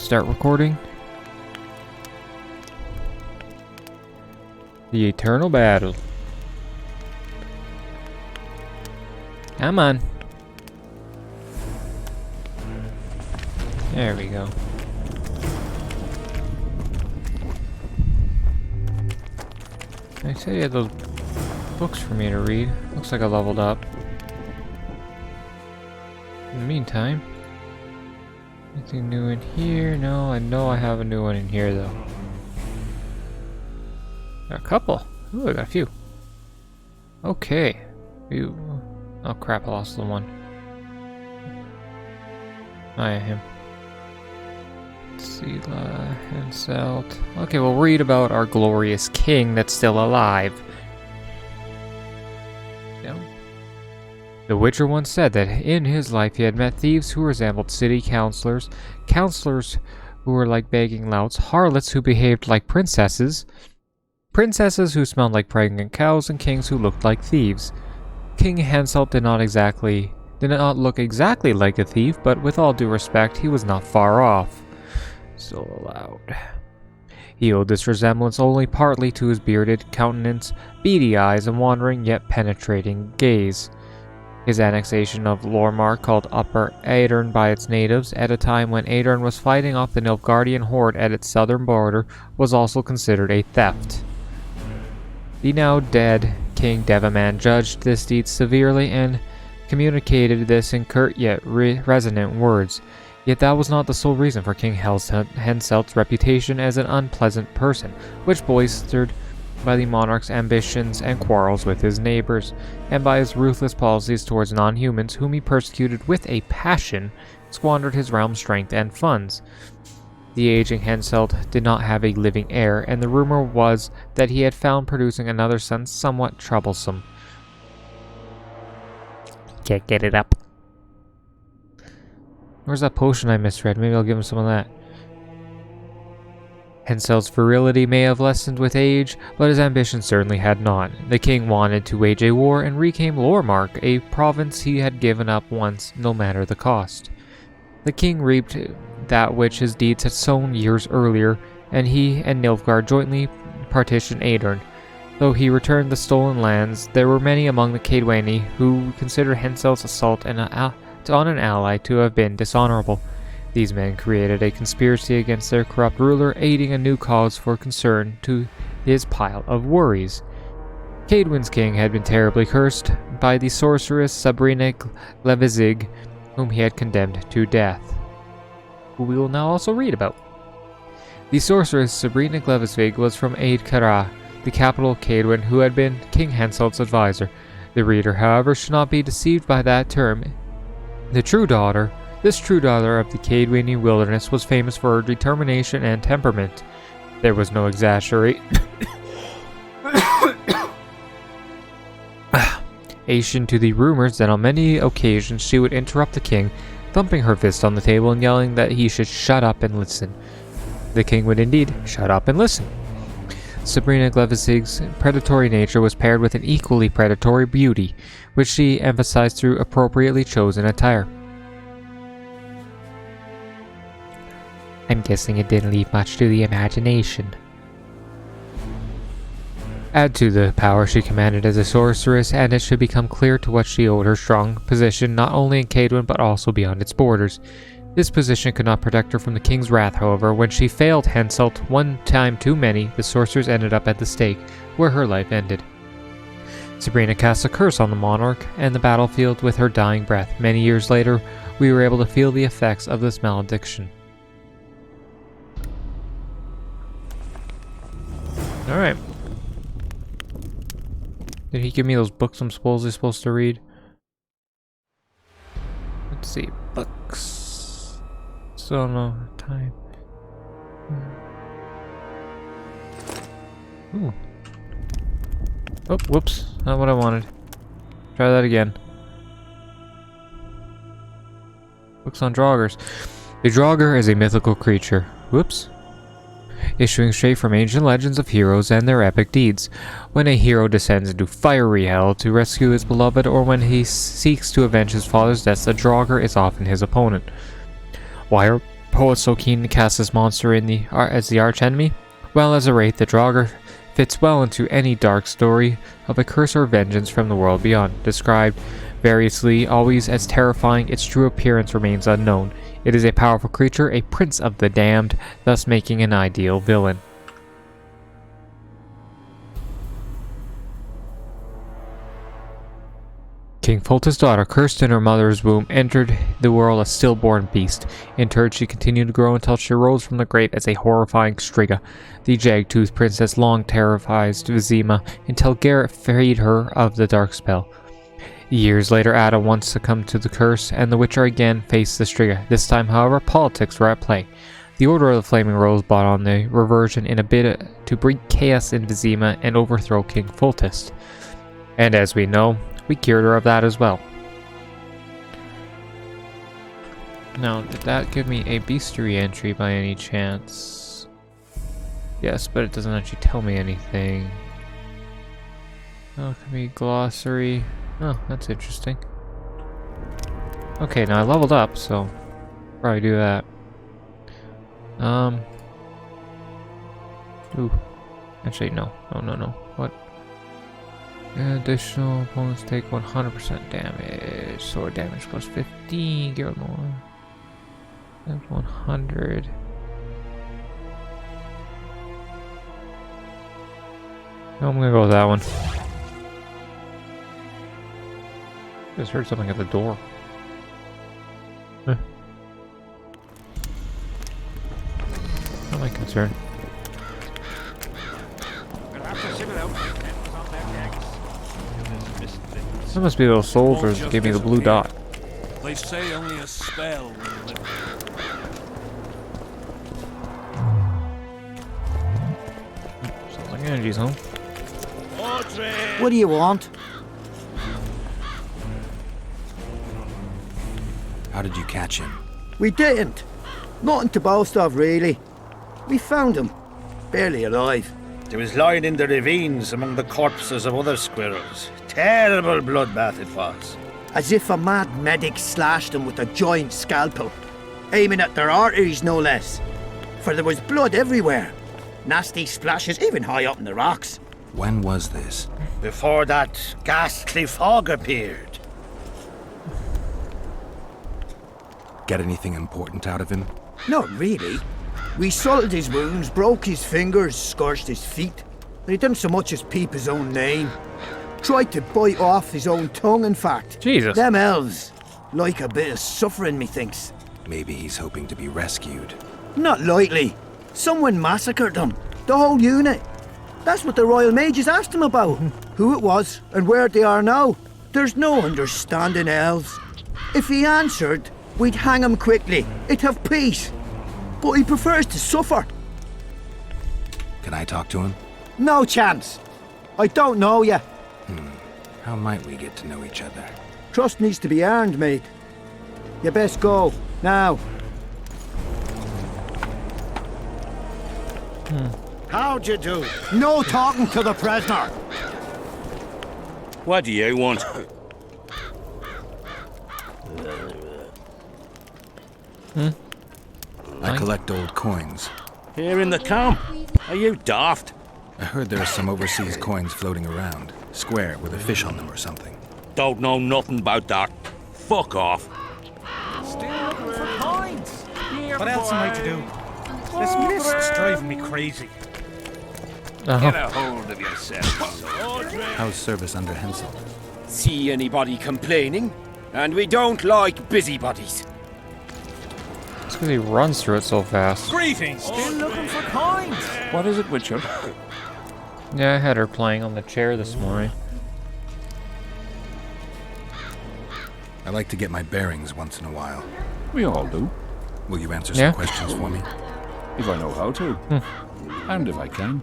start recording. The Eternal Battle. Come on. There we go. I said you had those books for me to read. Looks like I leveled up. In the meantime, anything new in here? No, I know I have a new one in here though. Got a couple. Ooh, I got a few. Okay. Oh crap, I lost the one. I am him. Sela, Henselt. Okay, we'll read about our glorious king that's still alive. Yeah. The Witcher once said that in his life he had met thieves who resembled city councillors, councillors who were like begging louts, harlots who behaved like princesses, princesses who smelled like pregnant cows, and kings who looked like thieves. King Henselt did not look exactly like a thief, but with all due respect, he was not far off. So loud. He owed this resemblance only partly to his bearded countenance, beady eyes, and wandering yet penetrating gaze. His annexation of Lormar, called Upper Aedirn by its natives, at a time when Aedirn was fighting off the Nilfgaardian horde at its southern border, was also considered a theft. The now dead King Devaman judged this deed severely and communicated this in curt yet resonant words. Yet that was not the sole reason for King Henselt's reputation as an unpleasant person, which bolstered by the monarch's ambitions and quarrels with his neighbors, and by his ruthless policies towards non-humans whom he persecuted with a passion, squandered his realm's strength and funds. The aging Henselt did not have a living heir, and the rumor was that he had found producing another son somewhat troublesome. Can't get it up. Where's that potion I misread? Maybe I'll give him some of that. Henselt's virility may have lessened with age, but his ambition certainly had not. The king wanted to wage a war and reclaim Lormark, a province he had given up once, no matter the cost. The king reaped that which his deeds had sown years earlier, and he and Nilfgaard jointly partitioned Aedirn. Though he returned the stolen lands, there were many among the Caedwini who considered Henselt's assault on an ally to have been dishonorable. These men created a conspiracy against their corrupt ruler, aiding a new cause for concern to his pile of worries. Caedwin's king had been terribly cursed by the sorceress Sabrina Glevizig, whom he had condemned to death, who we will now also read about. The sorceress Sabrina Glevizig was from Aed Kara, the capital of Caedwin, who had been King Henselt's advisor. The reader, however, should not be deceived by that term. This true daughter of the Caedwini wilderness was famous for her determination and temperament. There was no exaggeration to the rumors that on many occasions she would interrupt the king, thumping her fist on the table and yelling that he should shut up and listen. The king would indeed shut up and listen. Sabrina Glevizig's predatory nature was paired with an equally predatory beauty, which she emphasized through appropriately chosen attire. I'm guessing it didn't leave much to the imagination. Add to the power she commanded as a sorceress, and it should become clear to what she owed her strong position not only in Caedwin but also beyond its borders. This position could not protect her from the king's wrath, however. When she failed Henselt one time too many, the sorceress ended up at the stake, where her life ended. Sabrina cast a curse on the monarch and the battlefield with her dying breath. Many years later, we were able to feel the effects of this malediction. Alright. Did he give me those books I'm supposed to read? Let's see. Books. So no time. Ooh. Oh, whoops. Not what I wanted. Try that again. Books on Draugrs. The Draugr is a mythical creature. Whoops. Issuing straight from ancient legends of heroes and their epic deeds. When a hero descends into fiery hell to rescue his beloved, or when he seeks to avenge his father's deaths, a Draugr is often his opponent. Why are poet so keen to cast this monster as the archenemy? Well, as a wraith, the Draugr fits well into any dark story of a curse or vengeance from the world beyond. Described variously, always as terrifying, its true appearance remains unknown. It is a powerful creature, a prince of the damned, thus making an ideal villain. King Foltest's daughter, cursed in her mother's womb, entered the world a stillborn beast. Interred, she continued to grow until she rose from the grave as a horrifying Striga. The jag-toothed princess long terrified Vizima until Garrett freed her of the dark spell. Years later, Ada once succumbed to the curse, and the Witcher again faced the Striga. This time, however, politics were at play. The Order of the Flaming Rose bought on the reversion in a bid to bring chaos in Vizima and overthrow King Foltest. And as we know, we cured her of that as well. Now, did that give me a bestiary entry by any chance? Yes, but it doesn't actually tell me anything. Oh, it could be glossary. Oh, that's interesting. Okay, now I leveled up, so probably do that. Ooh. Actually, no. No. What? Additional opponents take 100% damage. Sword damage plus 15. Get more. That's 100. No, I'm gonna go with that one. Just heard something at the door. Not my concern. That must be those soldiers that gave me the blue dot. They say only a spell will live. Sounds like energy's home. What do you want? How did you catch him? We didn't. Nothing to boast of, really. We found him. Barely alive. He was lying in the ravines among the corpses of other squirrels. Terrible bloodbath it was. As if a mad medic slashed him with a giant scalpel. Aiming at their arteries, no less. For there was blood everywhere. Nasty splashes, even high up in the rocks. When was this? Before that ghastly fog appeared. Get anything important out of him? Not really. We salted his wounds, broke his fingers, scorched his feet. But he didn't so much as peep his own name. Tried to bite off his own tongue, in fact. Jesus. Them elves. Like a bit of suffering, methinks. Maybe he's hoping to be rescued. Not likely. Someone massacred them. The whole unit. That's what the Royal Mages asked him about. Who it was and where they are now. There's no understanding elves. If he answered, we'd hang him quickly. It'd have peace. But he prefers to suffer. Can I talk to him? No chance. I don't know you. How might we get to know each other? Trust needs to be earned, mate. You best go. Now. How'd you do? No talking to the prisoner. What do you want? I collect old coins. Here in the camp? Are you daft? I heard there are some overseas coins floating around. Square with a fish on them or something. Don't know nothing about that. Fuck off. What else am I to do? This mist's driving me crazy. Get a hold of yourself. How's service under Hensel? See anybody complaining? And we don't like busybodies. It's because he runs through it so fast. Greetings! Still looking for coins! What is it, Witcher? Yeah, I had her playing on the chair this morning. I like to get my bearings once in a while. We all do. Will you answer Yeah. some questions for me? If I know how to. And if I can.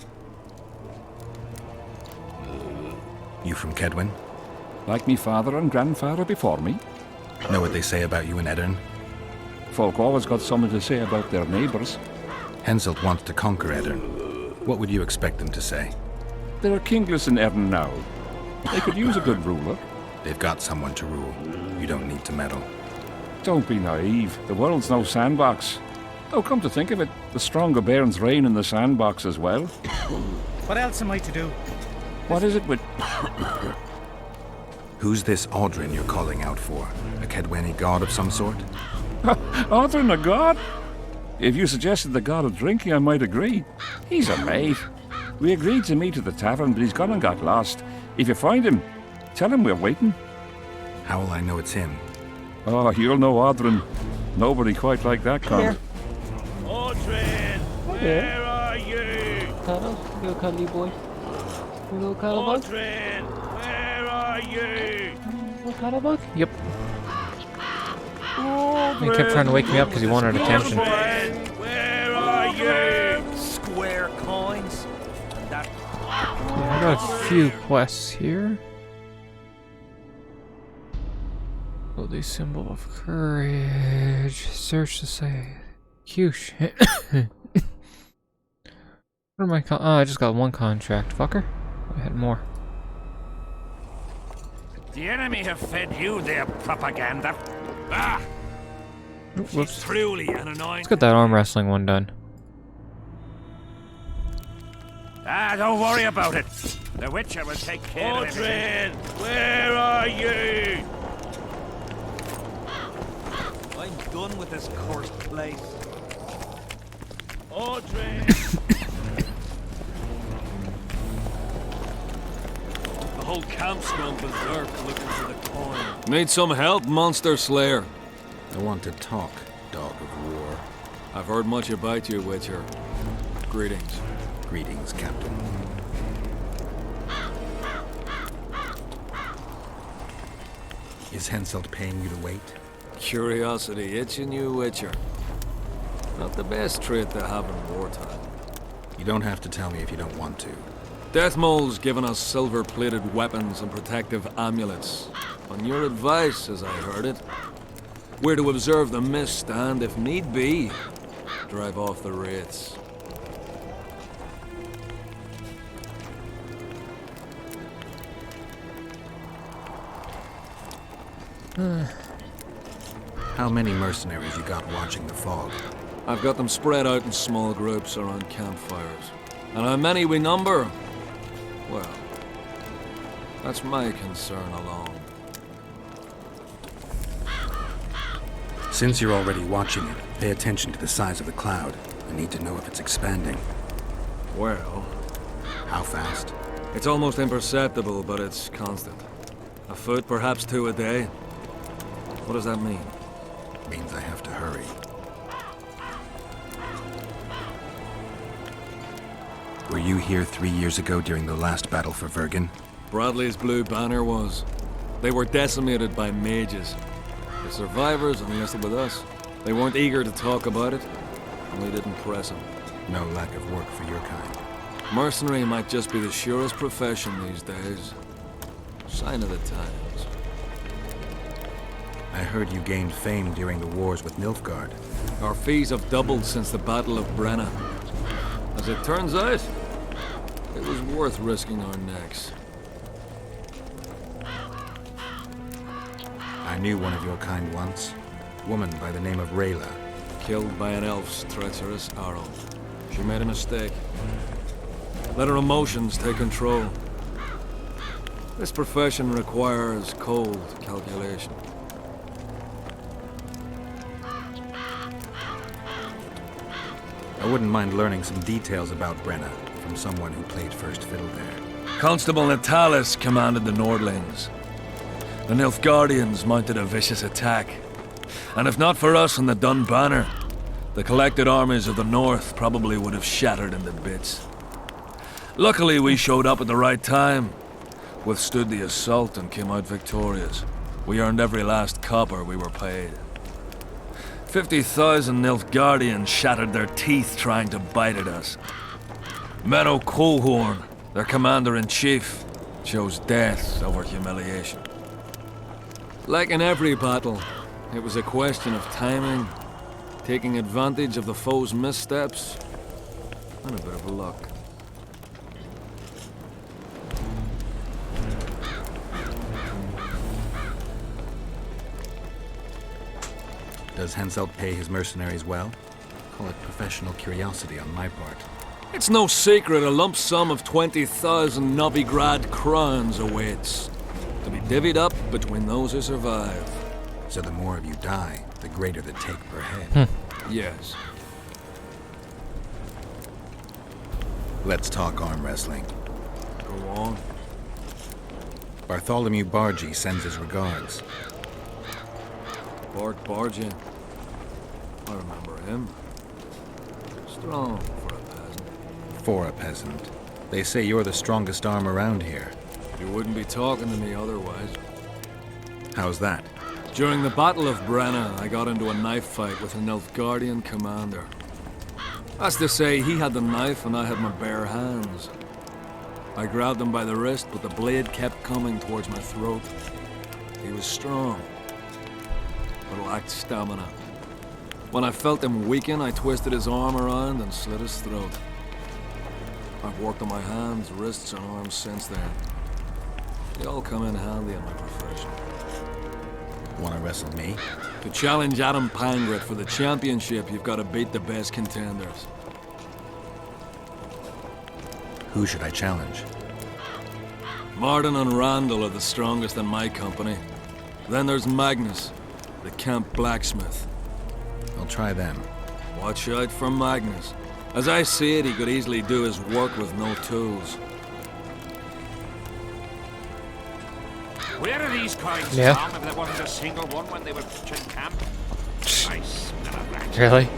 You from Kedwin? Like me father and grandfather before me. Know what they say about you in Eddern? Folk always got something to say about their neighbours. Henselt wants to conquer Eddern. What would you expect them to say? There are kingless in Erin now. They could use a good ruler. They've got someone to rule. You don't need to meddle. Don't be naive. The world's no sandbox. Oh, come to think of it, the stronger bairns reign in the sandbox as well. What else am I to do? What is it with... Who's this Aldrin you're calling out for? A Kedweni god of some sort? Aldrin, a god? If you suggested the god of drinking, I might agree. He's a mate. We agreed to meet at the tavern, but he's gone and got lost. If you find him, tell him we're waiting. How will I know it's him? Oh, you'll know Aldrin. Nobody quite like that con. Aldrin, where are you? Cuddle, little cuddly boy. You little cuddle bug? Aldrin, where are you? Little cuddle bug? Yep. He kept trying to wake me up because he wanted attention. Aldrin, where are you? Square coins. That I got a few quests here. Oh, the symbol of courage. Search to say. Huge. What am I? Oh, I just got one contract, fucker. I had more. the enemy have fed you their propaganda. Ah! Whoops. Truly an annoying. Let's get that arm wrestling one done. Ah, don't worry about it. The Witcher will take care of everything. Where are you? I'm done with this cursed place. Audrey! The whole camp's gone berserk looking for the coin. Need some help, Monster Slayer? I want to talk, dog of war. I've heard much about you, Witcher. Greetings. Greetings, Captain. Is Henselt paying you to wait? Curiosity itching you, Witcher. Not the best trait to have in wartime. You don't have to tell me if you don't want to. Deathmole's given us silver-plated weapons and protective amulets. On your advice, as I heard it. We're to observe the mist and, if need be, drive off the wraiths. How many mercenaries you got watching the fog? I've got them spread out in small groups around campfires. And how many we number? Well, that's my concern alone. Since you're already watching it, pay attention to the size of the cloud. I need to know if it's expanding. Well, How fast? it's almost imperceptible, but it's constant. A foot, perhaps two a day. What does that mean? Means I have to hurry. Were you here 3 years ago during the last battle for Vergen? Bradley's Blue Banner was. They were decimated by mages. The survivors enlisted with us. They weren't eager to talk about it, and we didn't press them. No lack of work for your kind. Mercenary might just be the surest profession these days. Sign of the times. I heard you gained fame during the wars with Nilfgaard. Our fees have doubled since the Battle of Brenna. As it turns out, it was worth risking our necks. I knew one of your kind once. Woman by the name of Rayla. Killed by an elf's treacherous arrow. She made a mistake. Let her emotions take control. This profession requires cold calculation. I wouldn't mind learning some details about Brenna from someone who played first fiddle there. Constable Natalis commanded the Nordlings. The Nilfgaardians mounted a vicious attack. And if not for us and the Dun Banner, the collected armies of the North probably would have shattered into bits. Luckily, we showed up at the right time, withstood the assault and came out victorious. We earned every last copper we were paid. 50,000 Nilfgaardians shattered their teeth trying to bite at us. Menno Colhorn, their commander-in-chief, chose death over humiliation. Like in every battle, it was a question of timing, taking advantage of the foe's missteps, and a bit of luck. Does Henselt pay his mercenaries well? Call it professional curiosity on my part. It's no secret a lump sum of 20,000 Novigrad crowns awaits, to be divvied up between those who survive. So the more of you die, the greater the take per head. Yes. Let's talk arm wrestling. Go on. Bartholomew Bargy sends his regards. Bart Bargin. I remember him. Strong for a peasant. For a peasant. They say you're the strongest arm around here. You wouldn't be talking to me otherwise. How's that? During the Battle of Brenna, I got into a knife fight with an Nilfgaardian commander. That's to say, he had the knife and I had my bare hands. I grabbed him by the wrist, but the blade kept coming towards my throat. He was strong, but lacked stamina. When I felt him weaken, I twisted his arm around and slit his throat. I've worked on my hands, wrists, and arms since then. They all come in handy in my profession. Wanna wrestle me? To challenge Adam Pangret for the championship, you've got to beat the best contenders. Who should I challenge? Martin and Randall are the strongest in my company. Then there's Magnus, the camp blacksmith. I'll try them. Watch out for Magnus. As I see it, he could easily do his work with no tools. Where are these coins, Yeah. Tom, if there wasn't a single one when they were in camp? I smell a rat. Really?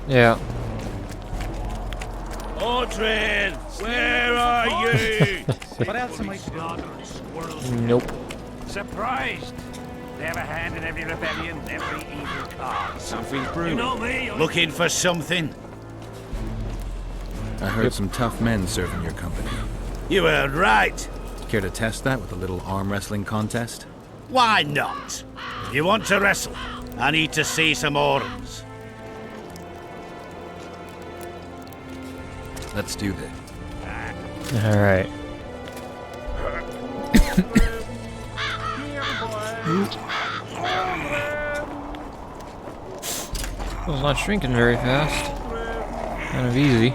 Yeah. Audrin, where are you? What else am I to do? Nope. Surprised. They have a hand in every rebellion, every evil cause. Something's brewing. You know me. Looking for something? I heard some tough men serve in your company. You heard right. Care to test that with a little arm wrestling contest? Why not? If you want to wrestle, I need to see some arms. Let's do this. All right. Well, it's not shrinking very fast. Kind of easy.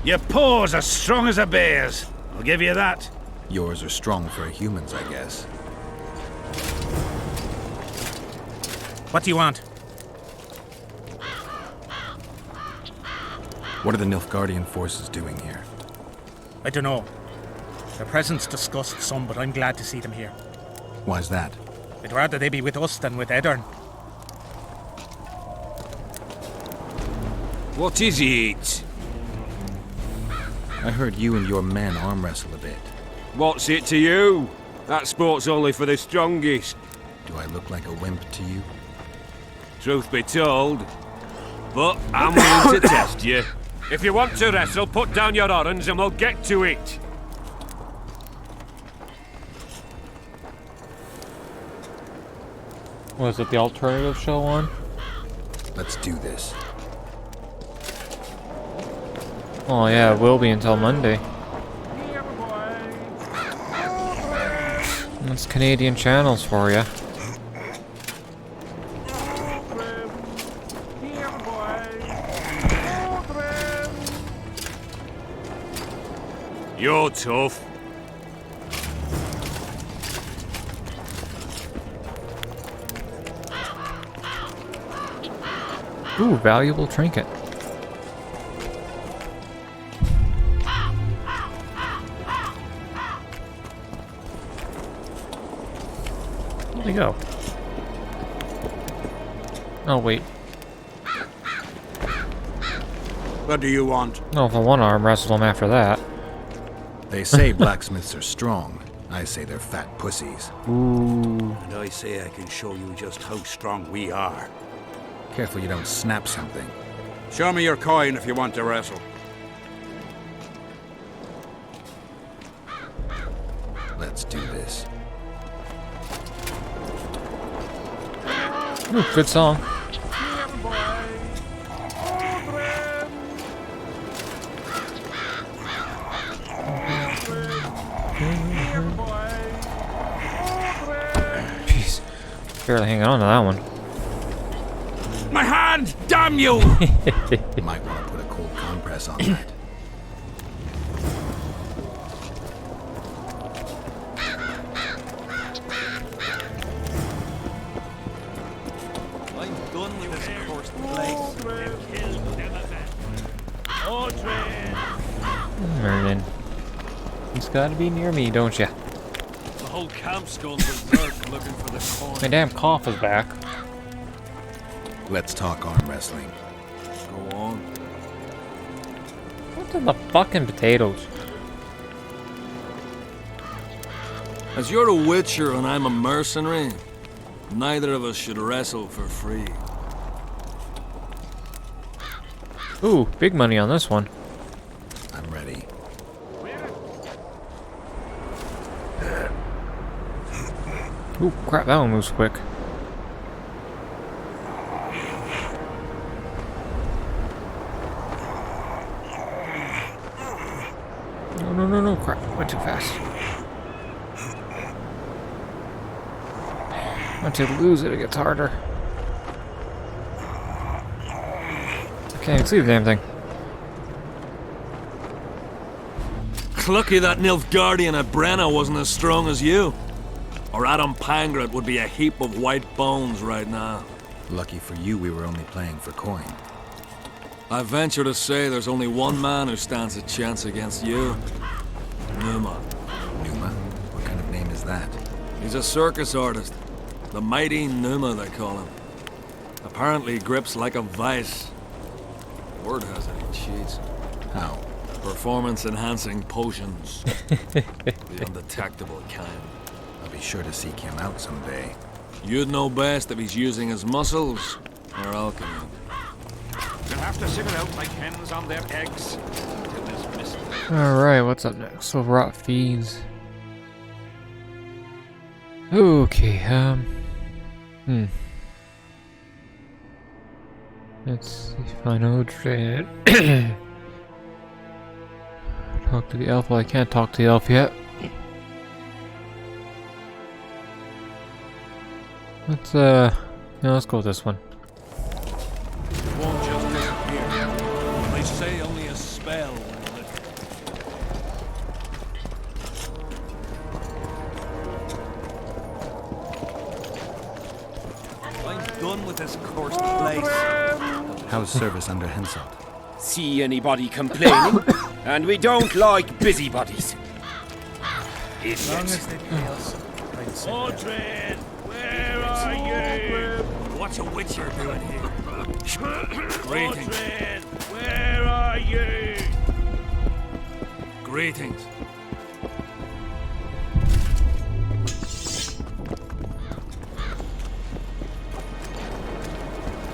Your paws are strong as a bear's. I'll give you that. Yours are strong for a human's, I guess. What do you want? What are the Nilfgaardian forces doing here? I don't know. Their presence disgusts some, but I'm glad to see them here. Why's that? I'd rather they be with us than with Eddern. What is it? I heard you and your men arm wrestle a bit. What's it to you? That sport's only for the strongest. Do I look like a wimp to you? Truth be told. But I'm willing to test you. If you want to wrestle, put down your orange and we'll get to it. Was it the alternative show on? Let's do this. Oh yeah, it will be until Monday. That's Canadian channels for you. You're tough. Ooh, valuable trinket. Where'd he go? Oh, wait. What do you want? No, if I want to arm wrestle him after that. They say blacksmiths are strong. I say they're fat pussies. Ooh. And I say I can show you just how strong we are. Careful you don't snap something. Show me your coin if you want to wrestle. Let's do this. Ooh, good song. Jeez. Barely hanging on to that one. My hand! Damn you! Might want to put a cold compress on that. I'm done with this cursed place. Merlin. He's gotta be near me, don't ya? The whole camp's gone berserk looking for the coin. My damn cough is back. Let's talk arm wrestling. Go on. What's in the fucking potatoes? As you're a witcher and I'm a mercenary, neither of us should wrestle for free. Ooh, big money on this one. I'm ready. Ooh, crap, that one moves quick. No, crap, went too fast. Once you lose it, it gets harder. I can't even see the damn thing. Lucky that Nilfgaardian at Brenna wasn't as strong as you. Or Adam Pangrat would be a heap of white bones right now. Lucky for you, we were only playing for coin. I venture to say there's only one man who stands a chance against you. Numa. Numa? What kind of name is that? He's a circus artist. The mighty Numa, they call him. Apparently he grips like a vice. Word has it he cheats. How? Performance-enhancing potions. The undetectable kind. I'll be sure to seek him out someday. You'd know best if he's using his muscles or alchemy. You'll have to sit it out like hens on their eggs until this mist. Alright, what's up next? So rot fiends. Okay, Let's see if I know Dread. Talk to the elf. Well, I can't talk to the elf yet. Let's let's go with this one. It won't just disappear. They say only a spell will lift it. I'm done with this cursed place. How's service under Henselt? See anybody complaining, and we don't like busybodies. As long as they pay us. I'd say that. Mordred, where are you? What's a witcher doing here? Greetings. Mordred, where are you? Greetings.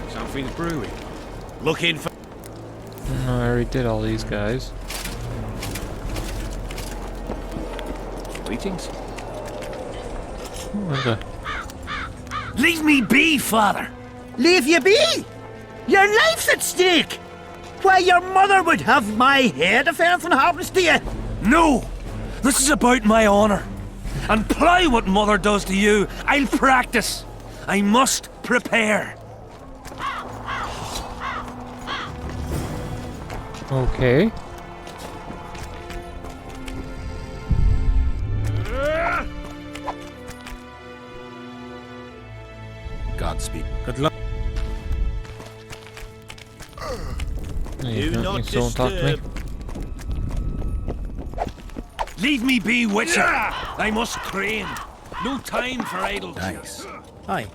Something's brewing. Looking for... No, I already did all these guys. Greetings. Where's the... Leave me be, father! Leave you be? Your life's at stake! Why, your mother would have my head if anything happens to you! No! This is about my honor. And ply what mother does to you, I'll practice. I must prepare. Okay. Godspeed. Good luck. You don't talk to me. Leave me be, Witcher. I must train. No time for idle Nice. Aye.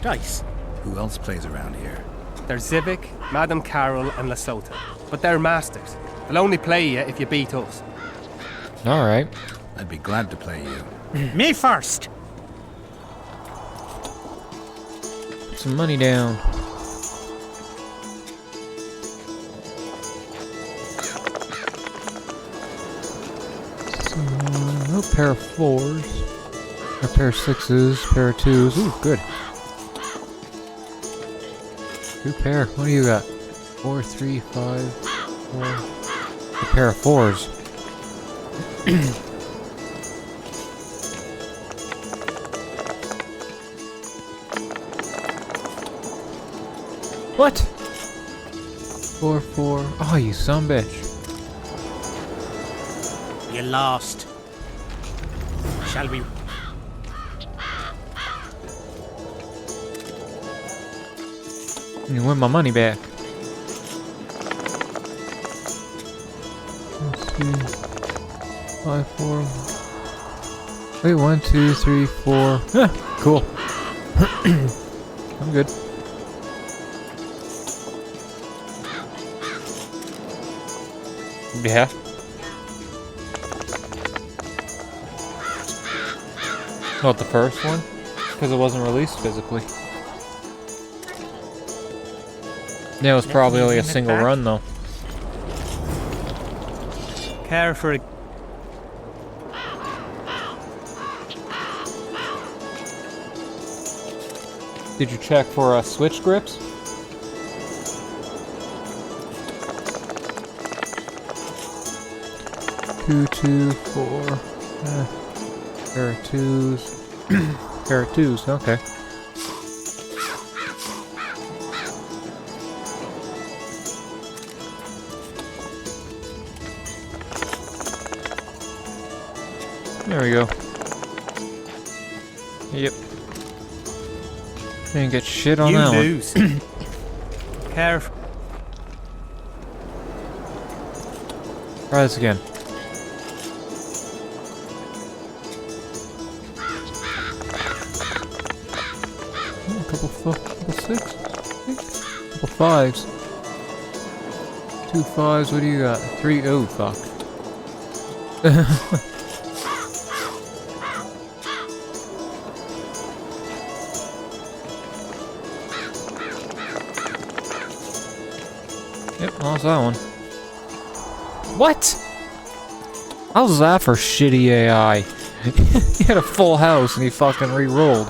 Dice. Who else plays around here? There's Zivik, Madame Carol, and Lesota. But they're masters. They'll only play you if you beat us. Alright. I'd be glad to play you. Me first! Put some money down. So, no pair of 4s. A pair of 6s, pair of 2s. Ooh, good. 2 pair. What do you got? 4, 3, 5, 4. A pair of 4s. What? 4, 4. Oh, you son of a bitch. You lost. Shall we? You win my money back. Let's see. 5, 4. Wait, 1, 2, 3, 4. Huh, cool. I'm good. Yeah. Not the first one? Because it wasn't released physically. Yeah, it was probably only a single run though. Care for a... Did you check for switch grips? Two, 2, 4. Pair of 2s. Pair of 2s, okay. There we go. Yep. Didn't get shit on that one. You lose. Careful. Try this again. Couple 6, couple 5s. 2 5s, what do you got? 3, oh fuck. Yep, lost that one. What? How's that for shitty AI? He had a full house and he fucking re-rolled.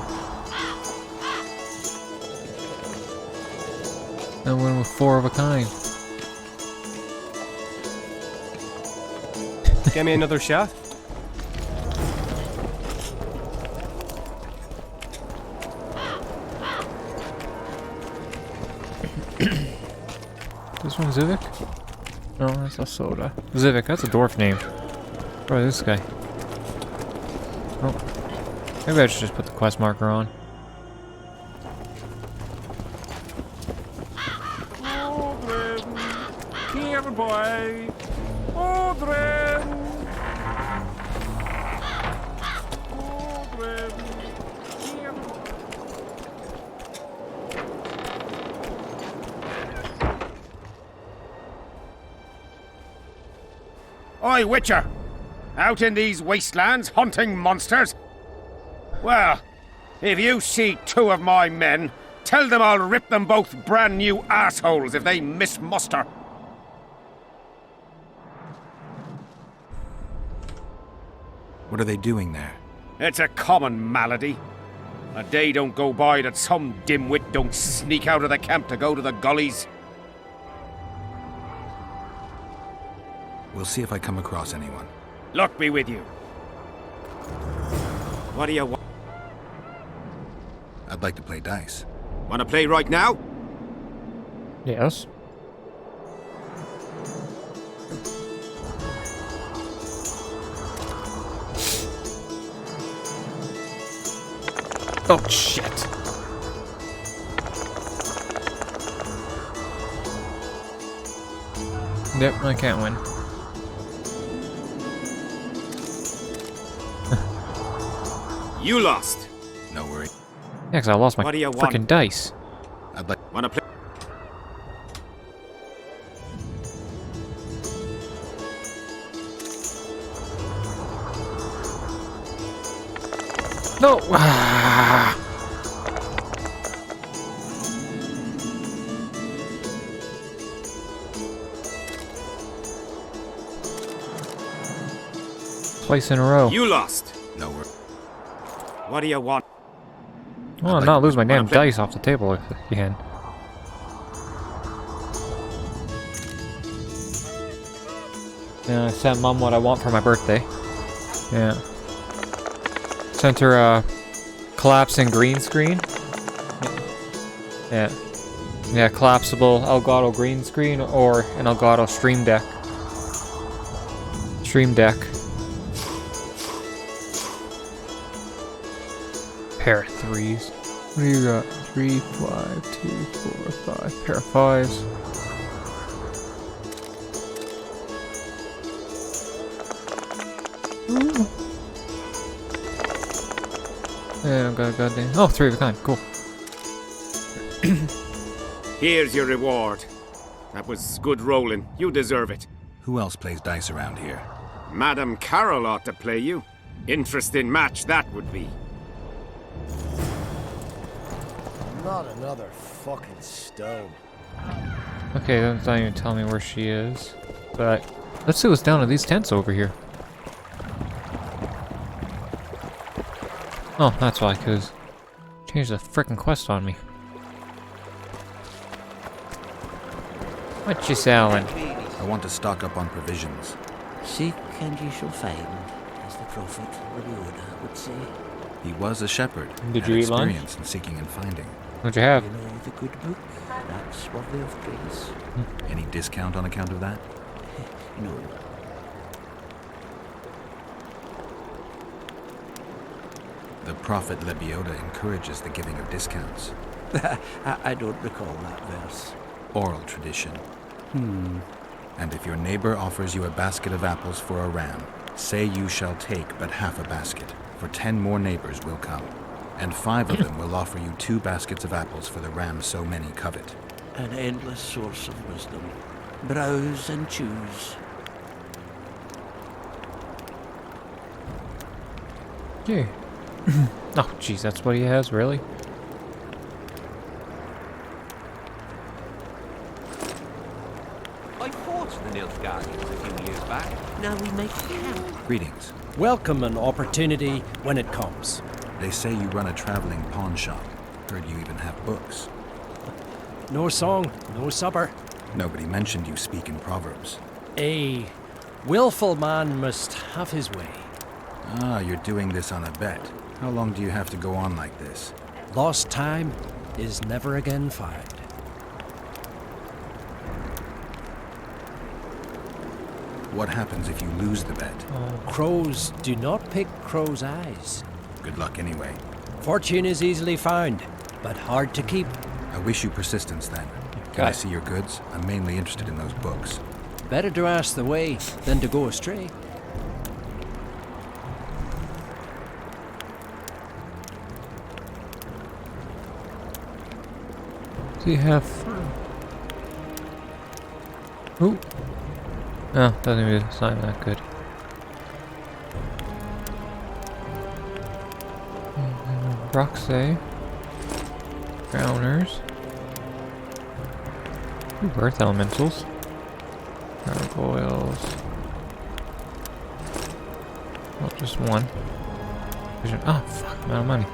I went with 4 of a kind. Give me another shot. This one's Zivik? No, that's a soda. Zivik, that's a dwarf name. Probably this guy. Oh. Maybe I should just put the quest marker on. Here, boy. Odrin. Oi, Witcher! Out in these wastelands hunting monsters? Well, if you see 2 of my men, tell them I'll rip them both brand new assholes if they miss muster. What are they doing there? It's a common malady. A day don't go by that some dimwit don't sneak out of the camp to go to the gullies. We'll see if I come across anyone. Luck be with you. What do you want? I'd like to play dice. Want to play right now? Yes. Oh shit. Yep, I can't win. You lost. No worry. Yeah, 'cause I lost my What do you want? freaking dice. I'd like. Want to play? No! Ah. Twice in a row. You lost. No worry. What do you want? Well, I'm not lose my damn dice off the table again. Yeah, I sent Mom what I want for my birthday. Yeah. Sent her a collapsing green screen. Yeah. Yeah, collapsible Elgato green screen or an Elgato Stream Deck. Stream Deck. Pair of threes. What do you got? 3, 5, 2, 4, 5. Pair of fives. Yeah, I've got a goddamn. Oh, 3 of a kind. Cool. Here's your reward. That was good rolling. You deserve it. Who else plays dice around here? Madam Carroll ought to play you. Interesting match that would be. Not another fucking stone. Okay, that's not even telling me where she is. But let's see what's down in these tents over here. Oh, that's why, cause changed the frickin' quest on me. What you selling? I want to stock up on provisions. Seek and ye shall find, as the prophet Leona would say. He was a shepherd. Did you eat lunch? Experience in seeking and finding. What'd you have? You know the good book, that's worthy of praise. Any discount on account of that? No. The prophet Lebiota encourages the giving of discounts. I don't recall that verse. Oral tradition. And if your neighbor offers you a basket of apples for a ram, say you shall take but half a basket, for 10 more neighbors will come, and 5 of them will offer you 2 baskets of apples for the ram so many covet. An endless source of wisdom. Browse and choose. Yeah. Oh, jeez, that's what he has, really? I fought the Nilfgaardians a few years back. Now we make camp. Greetings. Welcome an opportunity when it comes. They say you run a traveling pawn shop. Heard you even have books. No song, no supper. Nobody mentioned you speak in proverbs. A willful man must have his way. Ah, you're doing this on a bet. How long do you have to go on like this? Lost time is never again found. What happens if you lose the bet? Crows do not pick crows' eyes. Good luck anyway. Fortune is easily found, but hard to keep. I wish you persistence then. Can I see your goods? I'm mainly interested in those books. Better to ask the way than to go astray. Do you have... Ooh. Oh, doesn't even sound that good. Roxay. Drowners. Ooh, earth elementals. Gargoyles. Oh, just one. Oh, fuck, I'm out of money.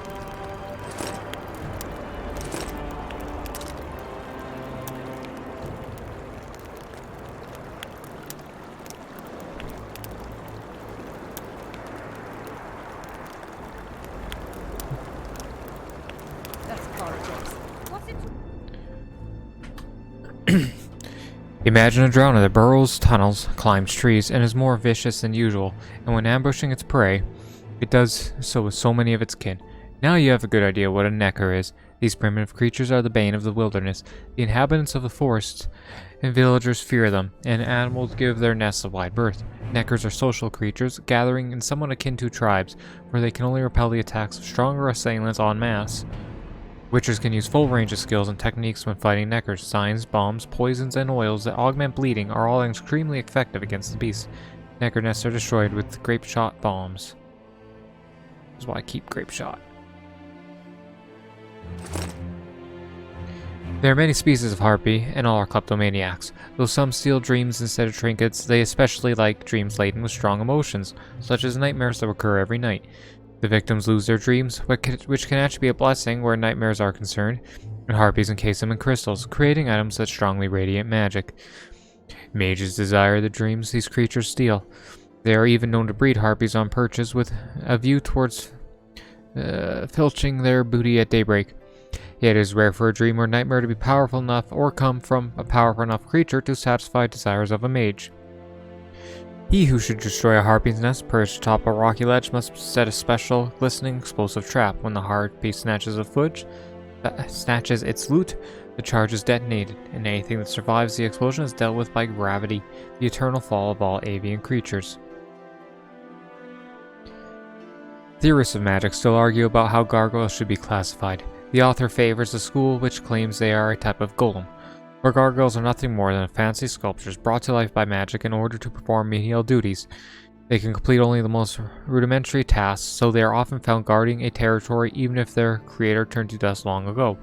Imagine a drowner that burrows tunnels, climbs trees, and is more vicious than usual, and when ambushing its prey, it does so with so many of its kin. Now you have a good idea what a necker is. These primitive creatures are the bane of the wilderness. The inhabitants of the forests and villagers fear them, and animals give their nests a wide berth. Neckers are social creatures, gathering in somewhat akin to tribes, where they can only repel the attacks of stronger assailants en masse. Witchers can use full range of skills and techniques when fighting neckers. Signs, bombs, poisons, and oils that augment bleeding are all extremely effective against the beast. Necker nests are destroyed with grape shot bombs. That's why I keep grape shot. There are many species of harpy, and all are kleptomaniacs. Though some steal dreams instead of trinkets, they especially like dreams laden with strong emotions, such as nightmares that occur every night. The victims lose their dreams, which can actually be a blessing where nightmares are concerned, and harpies encase them in crystals, creating items that strongly radiate magic. Mages desire the dreams these creatures steal. They are even known to breed harpies on perches with a view towards filching their booty at daybreak. Yet it is rare for a dream or nightmare to be powerful enough or come from a powerful enough creature to satisfy desires of a mage. He who should destroy a harpy's nest perched atop a rocky ledge must set a special, glistening, explosive trap. When the harpy snatches its loot, the charge is detonated, and anything that survives the explosion is dealt with by gravity, the eternal fall of all avian creatures. Theorists of magic still argue about how gargoyles should be classified. The author favors a school which claims they are a type of golem, where gargoyles are nothing more than fancy sculptures brought to life by magic in order to perform menial duties. They can complete only the most rudimentary tasks, so they are often found guarding a territory even if their creator turned to dust long ago.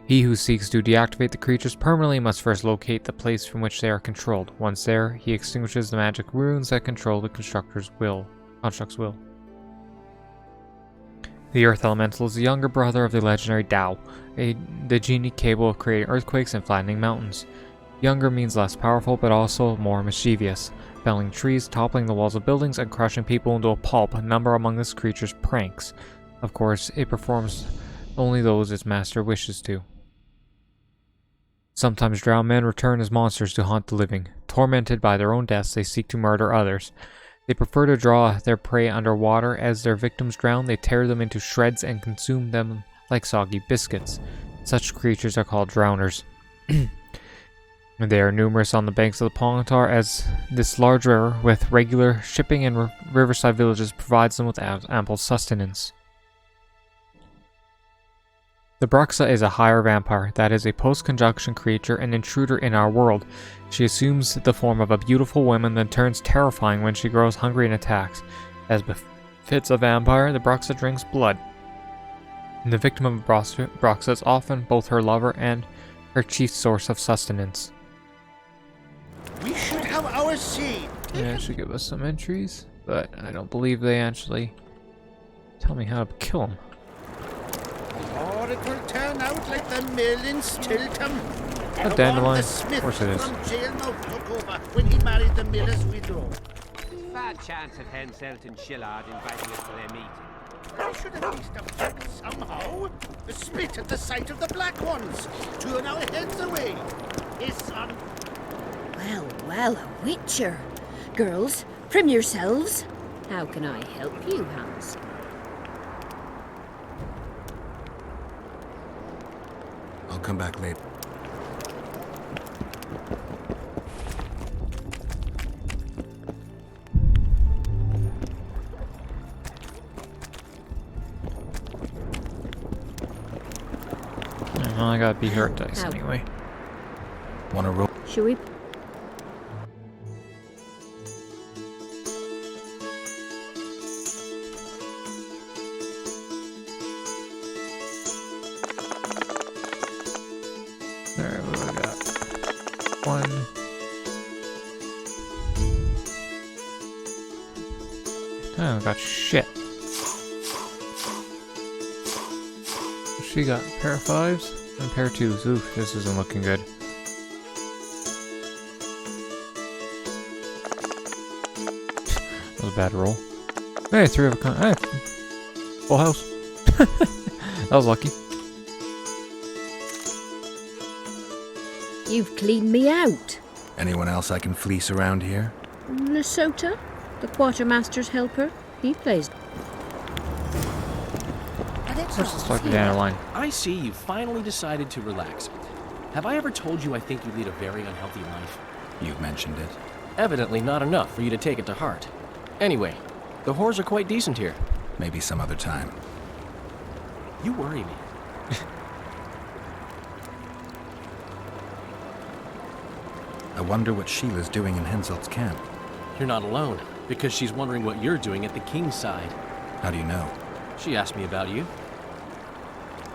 He who seeks to deactivate the creatures permanently must first locate the place from which they are controlled. Once there, he extinguishes the magic runes that control the construct's will. The Earth Elemental is the younger brother of the legendary Tao, the genie capable of creating earthquakes and flattening mountains. Younger means less powerful, but also more mischievous, felling trees, toppling the walls of buildings, and crushing people into a pulp, a number among this creature's pranks. Of course, it performs only those its master wishes to. Sometimes drowned men return as monsters to haunt the living. Tormented by their own deaths, they seek to murder others. They prefer to draw their prey underwater. As their victims drown, they tear them into shreds and consume them like soggy biscuits. Such creatures are called drowners. They are numerous on the banks of the Pontar, as this large river, with regular shipping and riverside villages, provides them with ample sustenance. The Bruxa is a higher vampire, that is, a post-conjunction creature, an intruder in our world. She assumes the form of a beautiful woman, then turns terrifying when she grows hungry and attacks. As befits a vampire, the Bruxa drinks blood. The victim of a Bruxa is often both her lover and her chief source of sustenance. We should have our seed. Yeah, it should give us some entries, but I don't believe they actually tell me how to kill them. Or it will turn out like the mill in Stilton. A dandelion? Of course it is. From Jailmouth took over when he married the miller's widow. Bad chance of Henselt and Shillard inviting us to their meeting. I should at least have checked somehow. Spit at the sight of the black ones. 2 of our heads away. His son. Well, well, a witcher. Girls, prim yourselves. How can I help you, Hans? I'll come back later. I gotta be hurt dice anyway. Wanna roll? Should we? Alright, what do we got? 1. Oh, I got shit. She got a pair of 5s and a pair of 2s. Oof, this isn't looking good. That was a bad roll. Hey, 3 of a kind. Hey, full house. That was lucky. You've cleaned me out. Anyone else I can fleece around here? Lesotha, the quartermaster's helper. He plays. Let's just talk to Dandelion. I see you finally decided to relax. Have I ever told you I think you lead a very unhealthy life? You've mentioned it. Evidently not enough for you to take it to heart. Anyway, the whores are quite decent here. Maybe some other time. You worry me. I wonder what Sheila's doing in Henselt's camp. You're not alone, because she's wondering what you're doing at the king's side. How do you know? She asked me about you.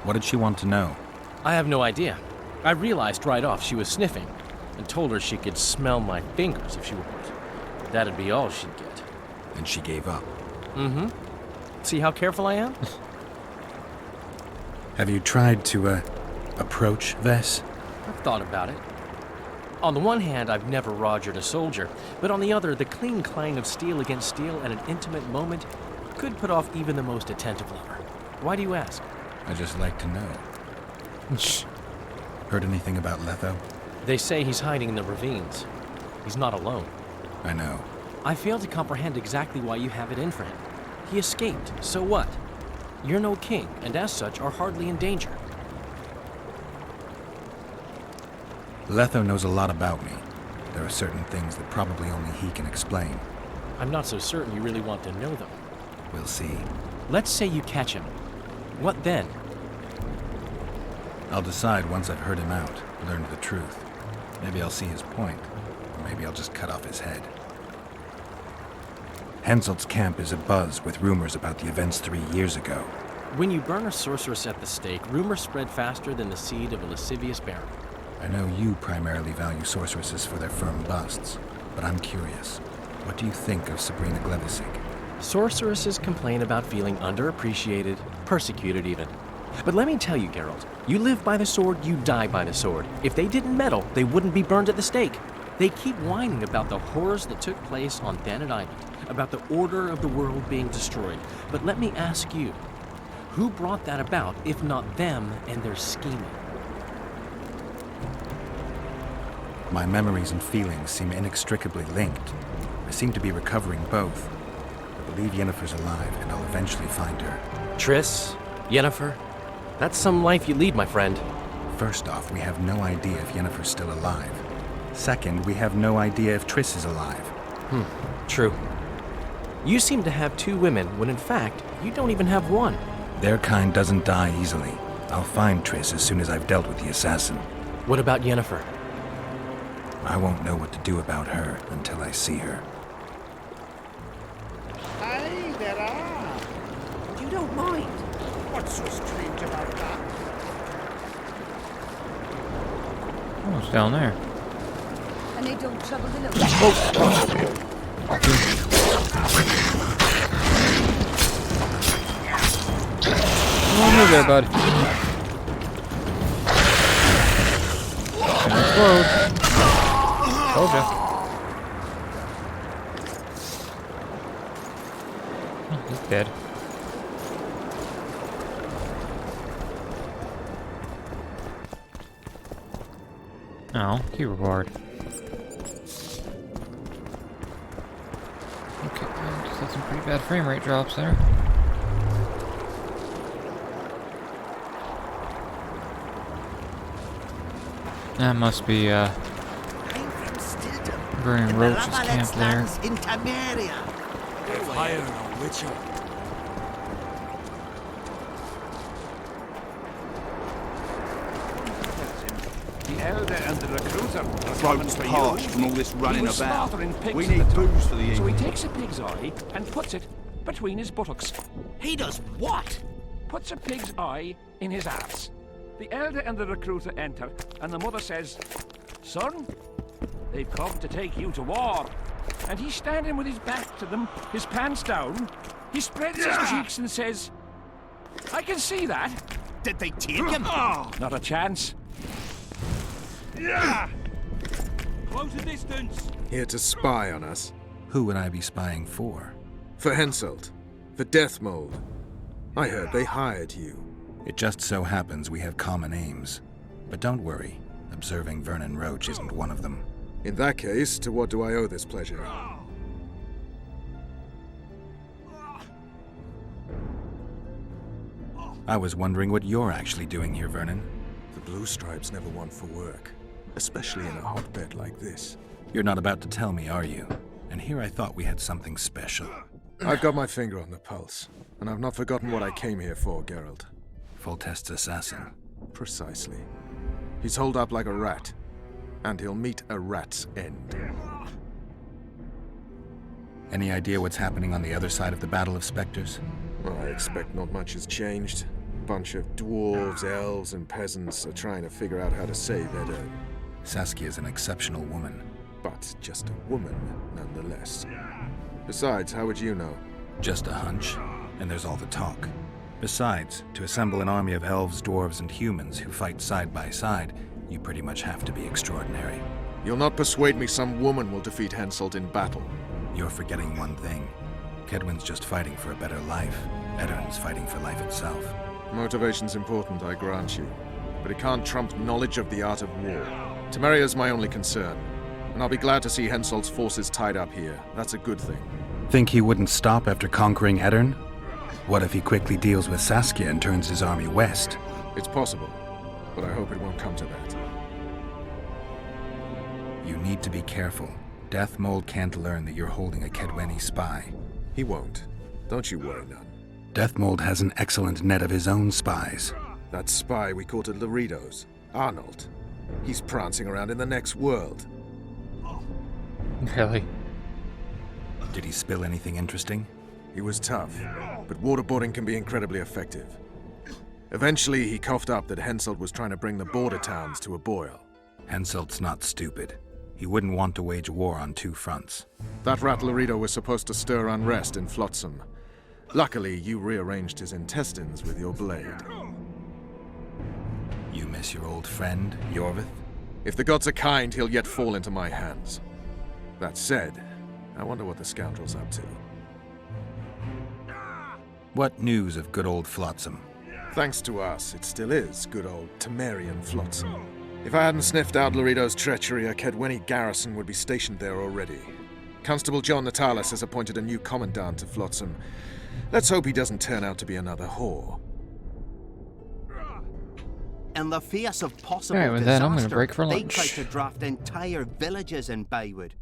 What did she want to know? I have no idea. I realized right off she was sniffing, and told her she could smell my fingers if she wanted. That'd be all she'd get. And she gave up. Mm-hmm. See how careful I am? Have you tried to, approach Vess? I've thought about it. On the one hand, I've never rogered a soldier, but on the other, the clean clang of steel against steel at an intimate moment could put off even the most attentive lover. Why do you ask? I just like to know. Heard anything about Letho? They say he's hiding in the ravines. He's not alone. I know. I fail to comprehend exactly why you have it in for him. He escaped, so what? You're no king, and as such are hardly in danger. Letho knows a lot about me. There are certain things that probably only he can explain. I'm not so certain you really want to know them. We'll see. Let's say you catch him. What then? I'll decide once I've heard him out, learned the truth. Maybe I'll see his point, or maybe I'll just cut off his head. Henselt's camp is abuzz with rumors about the events 3 years ago. When you burn a sorceress at the stake, rumors spread faster than the seed of a lascivious baron. I know you primarily value sorceresses for their firm busts, but I'm curious. What do you think of Sabrina Glevisic? Sorceresses complain about feeling underappreciated, persecuted even. But let me tell you, Geralt, you live by the sword, you die by the sword. If they didn't meddle, they wouldn't be burned at the stake. They keep whining about the horrors that took place on Thanet Island, about the order of the world being destroyed. But let me ask you, who brought that about if not them and their scheming? My memories and feelings seem inextricably linked. I seem to be recovering both. I believe Yennefer's alive, and I'll eventually find her. Triss? Yennefer? That's some life you lead, my friend. First off, we have no idea if Yennefer's still alive. Second, we have no idea if Triss is alive. True. You seem to have 2 women, when in fact, you don't even have one. Their kind doesn't die easily. I'll find Triss as soon as I've dealt with the assassin. What about Yennefer? I won't know what to do about her until I see her. Aye, there are. You don't mind. What's so strange about that? Oh, it's down there. And they don't trouble the look. Come on over there, bud. Gonna explode. Told ya. Oh, he's dead. Oh, key reward. Okay, just had some pretty bad frame rate drops there. That must be, Burning Roach's camp there. In Temeria. They've hired a witcher. The elder and the recruiter. Throat's parched from all this running He was about. slaughtering pigs We at need the time. booze for the So he evening. takes a pig's eye and puts it between his buttocks. He does what? Puts a pig's eye in his arse. The elder and the recruiter enter, and the mother says, "Son, they've come to take you to war." And he's standing with his back to them, his pants down. He spreads his cheeks and says, "I can see that." Did they take him? Not a chance. Close the distance. Here to spy on us. Who would I be spying for? For Henselt. The Death Mold. I heard they hired you. It just so happens we have common aims. But don't worry, observing Vernon Roach isn't one of them. In that case, to what do I owe this pleasure? I was wondering what you're actually doing here, Vernon. The Blue Stripes never want for work, especially in a hotbed like this. You're not about to tell me, are you? And here I thought we had something special. I've got my finger on the pulse, and I've not forgotten what I came here for, Geralt. Foltest's assassin. Precisely. He's holed up like a rat, and he'll meet a rat's end. Any idea what's happening on the other side of the Battle of Spectres? Well, I expect not much has changed. Bunch of dwarves, elves, and peasants are trying to figure out how to save Edirne. Saskia's an exceptional woman. But just a woman, nonetheless. Besides, how would you know? Just a hunch, and there's all the talk. Besides, to assemble an army of elves, dwarves, and humans who fight side by side, you pretty much have to be extraordinary. You'll not persuade me some woman will defeat Henselt in battle. You're forgetting one thing. Kedwin's just fighting for a better life. Edirne's fighting for life itself. Motivation's important, I grant you. But but it can't trump knowledge of the art of war. Temeria's my only concern, and I'll be glad to see Henselt's forces tied up here. That's a good thing. Think he wouldn't stop after conquering Edirn? What if he quickly deals with Saskia and turns his army west? It's possible, but I hope it won't come to that. You need to be careful. Deathmold can't learn that you're holding a Kedweni spy. He won't. Don't you worry none. Deathmold has an excellent net of his own spies. That spy we caught at Laredo's, Arnold. He's prancing around in the next world. Really? Did he spill anything interesting? He was tough, but waterboarding can be incredibly effective. Eventually, he coughed up that Henselt was trying to bring the border towns to a boil. Henselt's not stupid. He wouldn't want to wage war on two fronts. That rat Laredo was supposed to stir unrest in Flotsam. Luckily, you rearranged his intestines with your blade. You miss your old friend, Yorvith? If the gods are kind, he'll yet fall into my hands. That said, I wonder what the scoundrel's up to. What news of good old Flotsam? Thanks to us, it still is good old Temerian Flotsam. If I hadn't sniffed out Laredo's treachery, a Kedweni garrison would be stationed there already. Constable John Natalis has appointed a new commandant to Flotsam. Let's hope he doesn't turn out to be another whore. In the face of possible Alright, with that, I'm gonna disaster, break for they lunch. tried to draft entire villages in Baywood.